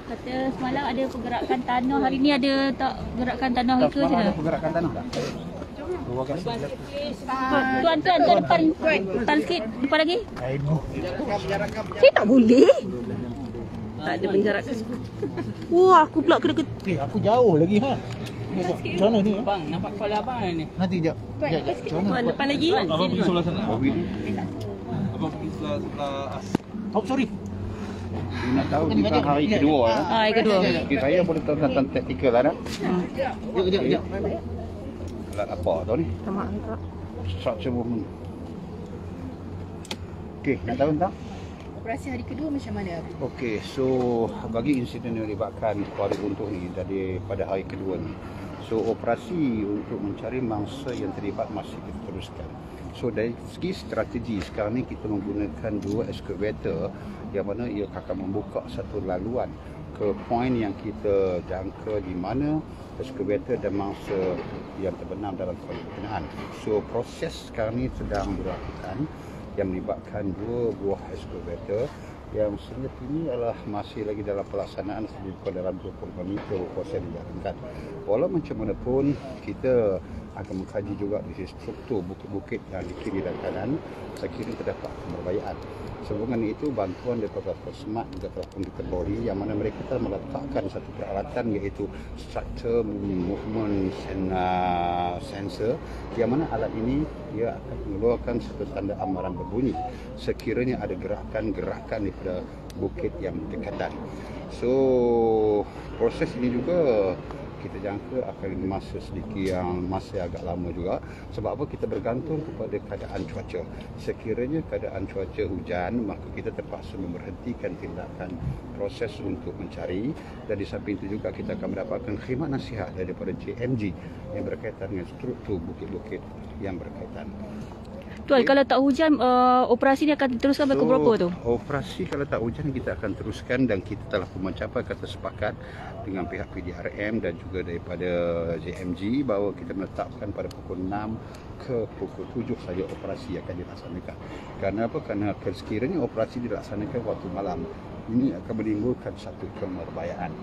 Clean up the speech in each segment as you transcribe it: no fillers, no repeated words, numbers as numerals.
Kata semalam ada pergerakan tanah, hari ni ada tak pergerakan tanah ke macam mana? Pergerakan tanah tak? Tuan depan sikit, depan lagi. Saya tak boleh. Tak ada penjarakan. Wah, aku pula kena Aku jauh lagi ha. Macam mana ni? Bang, nampak kepala abang ni. Nanti jap. Tuan depan lagi. Abang pergi sebelah sana. Abang pergi sebelah Oh, sorry. Nak tahu kita hari kedua ya. Hari kedua. Saya boleh tahu tentang taktikal lah. Jap. Alat apa tu ni? Sama angkat. Structure movement. Okey, nak tahu tentang? Operasi hari kedua macam mana? Okey, so bagi insiden yang melibatkan kuali untuk ni daripada hari kedua ni. So operasi untuk mencari mangsa yang terlibat masih kita teruskan. So dari segi strategi sekarang ni kita menggunakan 2 excavator yang mana ia akan membuka satu laluan ke poin yang kita jangka di mana excavator dan mangsa yang terbenam dalam kuali berkenaan. So proses sekarang ni sedang dilakukan yang melibatkan 2 buah excavator yang sehingga kini adalah masih lagi dalam pelaksanaan sekitar dalam 25 meter proses dijalankan. Walau macam mana pun kita akan mengkaji juga di struktur bukit-bukit yang di kiri dan kanan. Saya kira terdapat kemerbayaan. Sehubungan itu bantuan daripada Smart juga telah pun diterboleh yang mana mereka telah meletakkan satu peralatan iaitu structure movement sensor yang mana alat ini dia akan mengeluarkan satu tanda amaran berbunyi sekiranya ada gerakan-gerakan daripada bukit yang berdekatan. So proses ini juga kita jangka akan masa sedikit yang masih agak lama juga. Sebab apa? Kita bergantung kepada keadaan cuaca. Sekiranya keadaan cuaca hujan, maka kita terpaksa memberhentikan tindakan proses untuk mencari. Dan di samping itu juga kita akan mendapatkan khidmat nasihat daripada JMG yang berkaitan dengan struktur bukit-bukit yang berkaitan. Tuan, kalau tak hujan, operasi ni akan diteruskan sampai pukul berapa tu? Operasi kalau tak hujan kita akan teruskan dan kita telah pun mencapai kata sepakat dengan pihak PDRM dan juga daripada JMG bahawa kita menetapkan pada pukul 6 ke pukul 7 saja operasi akan dilaksanakan. Kerana apa? Kerana sekiranya operasi dilaksanakan waktu malam, ini akan menimbulkan satu kemerbayaan.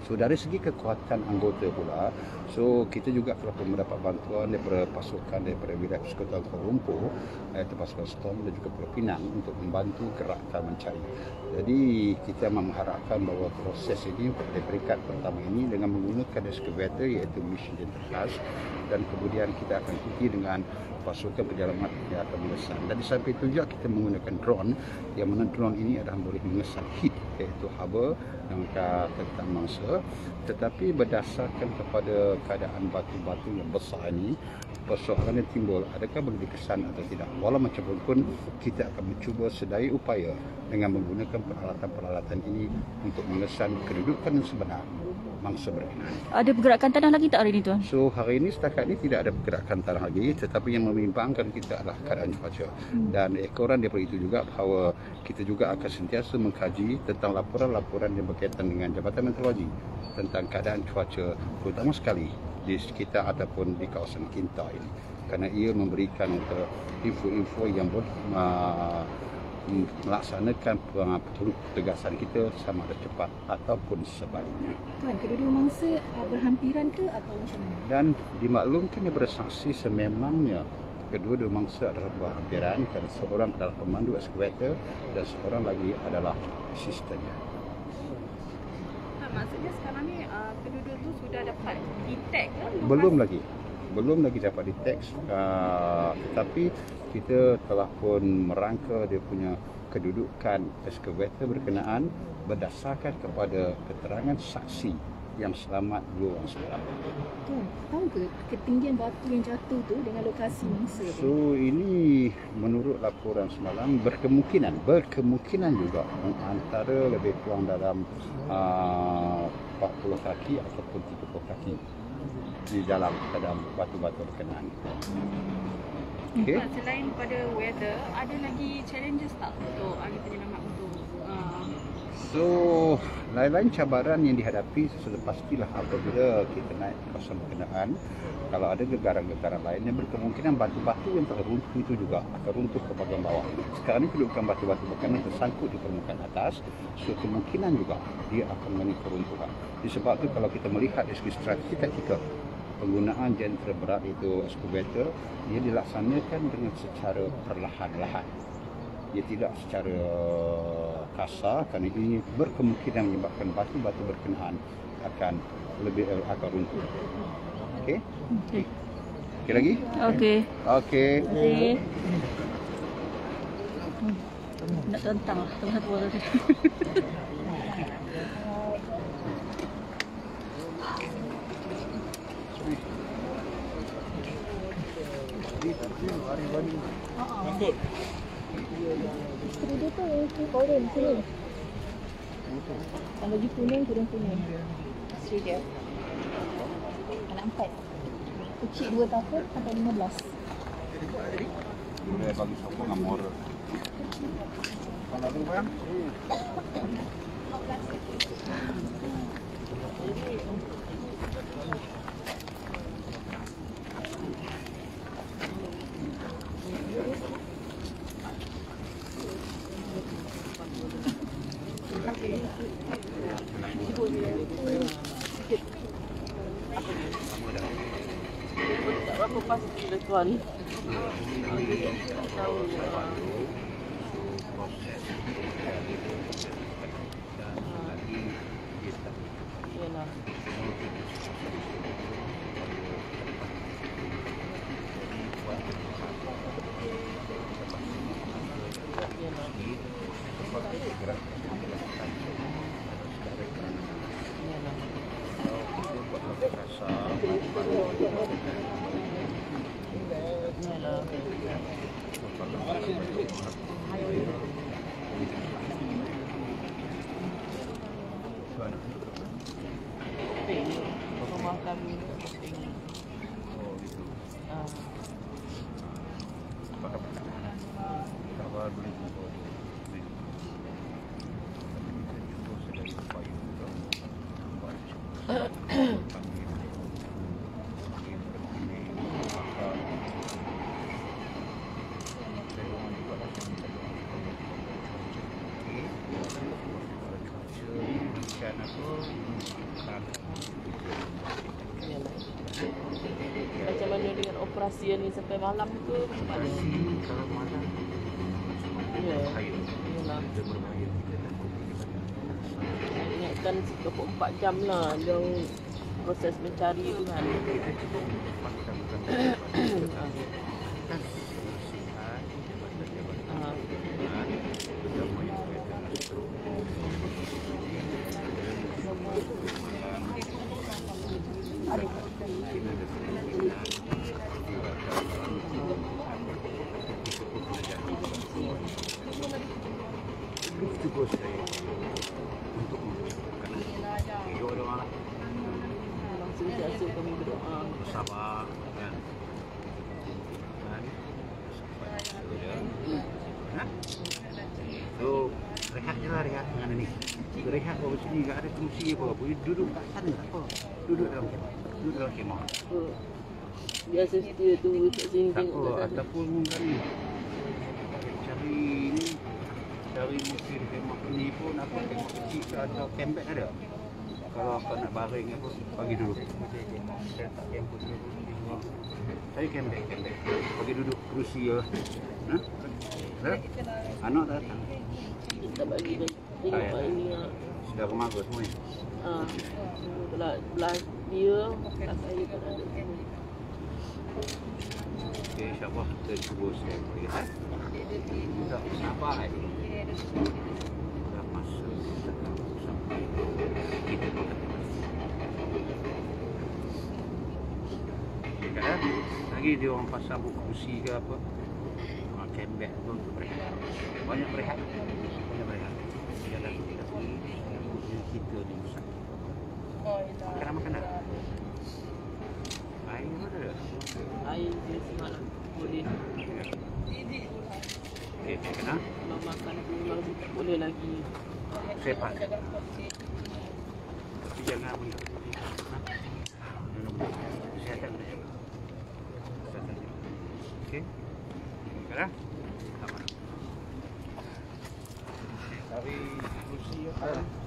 So dari segi kekuatan anggota pula, so kita juga telah mendapat bantuan daripada pasukan daripada wilayah Persekutuan Kuala Lumpur, iaitu pasukan Storm dan juga Pulau Pinang untuk membantu gerakan mencari. Jadi kita mengharapkan bahawa proses ini pada peringkat pertama ini dengan menggunakan excavator iaitu mesin khas dan kemudian kita akan ikuti dengan pasukan penyelamat yang akan mengesan. Dan di samping itu juga kita menggunakan drone yang mana drone ini adalah boleh mengesan hit iaitu haba dan tentang mangsa, tetapi berdasarkan kepada keadaan batu-batu yang besar ini persoalan yang timbul adakah boleh dikesan atau tidak. Walau macam pun kita akan mencuba sedaya upaya dengan menggunakan peralatan-peralatan ini untuk mengesan kedudukan yang sebenar mangsa berkenaan. Ada pergerakan tanah lagi tak hari ni, Tuan? So hari ini setakat ini tidak ada pergerakan tanah lagi, tetapi yang membimbangkan kita adalah keadaan cuaca. Dan ekoran daripada itu juga bahawa kita juga akan sentiasa mengkaji tentang laporan-laporan yang berkaitan dengan Jabatan Meteorologi tentang keadaan cuaca, terutama sekali di sekitar ataupun di kawasan Kinta ini, kerana ia memberikan info-info yang boleh melaksanakan petugasan kita sama ada cepat ataupun sebaliknya. Tuan, kedua-dua mangsa berhampiran ke atau macam mana? Dan dimaklumkan daripada saksi sememangnya kedua-dua mangsa adalah berhampiran kerana seorang adalah pemandu excavator dan seorang lagi adalah asistennya. Maksudnya sekarang ni kedua-dua tu sudah dapat detect ke? Belum lagi dapat detect, tetapi kita telah pun merangka dia punya kedudukan excavator berkenaan berdasarkan kepada keterangan saksi yang selamat 2 orang semalam. Tuan, tahu ke ketinggian batu yang jatuh tu dengan lokasi mangsa tu? So ini menurut laporan semalam berkemungkinan juga antara lebih kurang dalam 40 kaki ataupun 30 kaki di dalam batu-batu berkenaan. Okay. Selain pada weather, ada lagi challenges tak untuk ahli penyelamat untuk So, lain-lain cabaran yang dihadapi sudah pastilah apabila kita naik kawasan berkenaan. Kalau ada getaran-getaran lain yang berkemungkinan batu-batu yang telah runtuh itu juga akan runtuh ke bagian bawah. Sekarang ini kedudukan batu-batu berkenaan tersangkut di permukaan atas, so kemungkinan juga dia akan mengalami keruntuhan. Disebab itu kalau kita melihat dari segi strategi taktikal, penggunaan jentera berat itu excavator, ia dilaksanakan dengan secara perlahan-lahan. Dia tidak secara kasar kerana ini berkemungkinan menyebabkan batu-batu berkenaan akan runtuh. Okey? Okey lagi? Okey. Okey. Okey. Nak tentang lah tempat bola tu. Dia tu yang koren sini. Yang baju kuning, kurung kuning. Asli dia. Anak 4. Kecil 2 tahun sampai 15. Boleh bagi sokongan moral. Kalau tu bang? Berapa pasti le tuan? Rumah kami macam mana dengan operasi ni sampai malam tu macam mana? Kalau malam Ya. Yalah. Ingatkan 24 jam lah dia proses mencari tu kan. tugas saya untuk mengucapkan doa lah. Sentiasa kami berdoa. Sabar kan. So rehat je lah, rehat dengan ni. Rehat bawa sini, tak ada kerusi apa. Boleh duduk kat sana tak apa. Duduk dalam kemah. Biasa setia tunggu kat sini Tak tengok apa, kat sana. ataupun kan cari musim kemah ni pun apa, kemah kecil ke atau campbed ada. Kalau kau nak baring apa, bagi dulu. Saya tak campus dulu. Saya campbed. Bagi duduk kerusi ya. Anak datang. Kita bagi dia tengok kat ini lah. Sudah remaja semua ni. Belah dia, belah saya pun ada. Okay, insyaAllah kita cuba saya lihat. Tak sabar dah masa sampai kita kan lagi dia orang pasang buku kursi ke apa, campbed tu untuk berehat. Banyak berehat. Jangan kita ni besar. Makan air ada. Air dia semalam boleh. Okey, kena. Kalau makan tu malam tak boleh lagi. sepak. Tapi jangan benda. Kesihatan saja. Kesihatan. Okey. Sekarang. Sama. Dari kursi apa?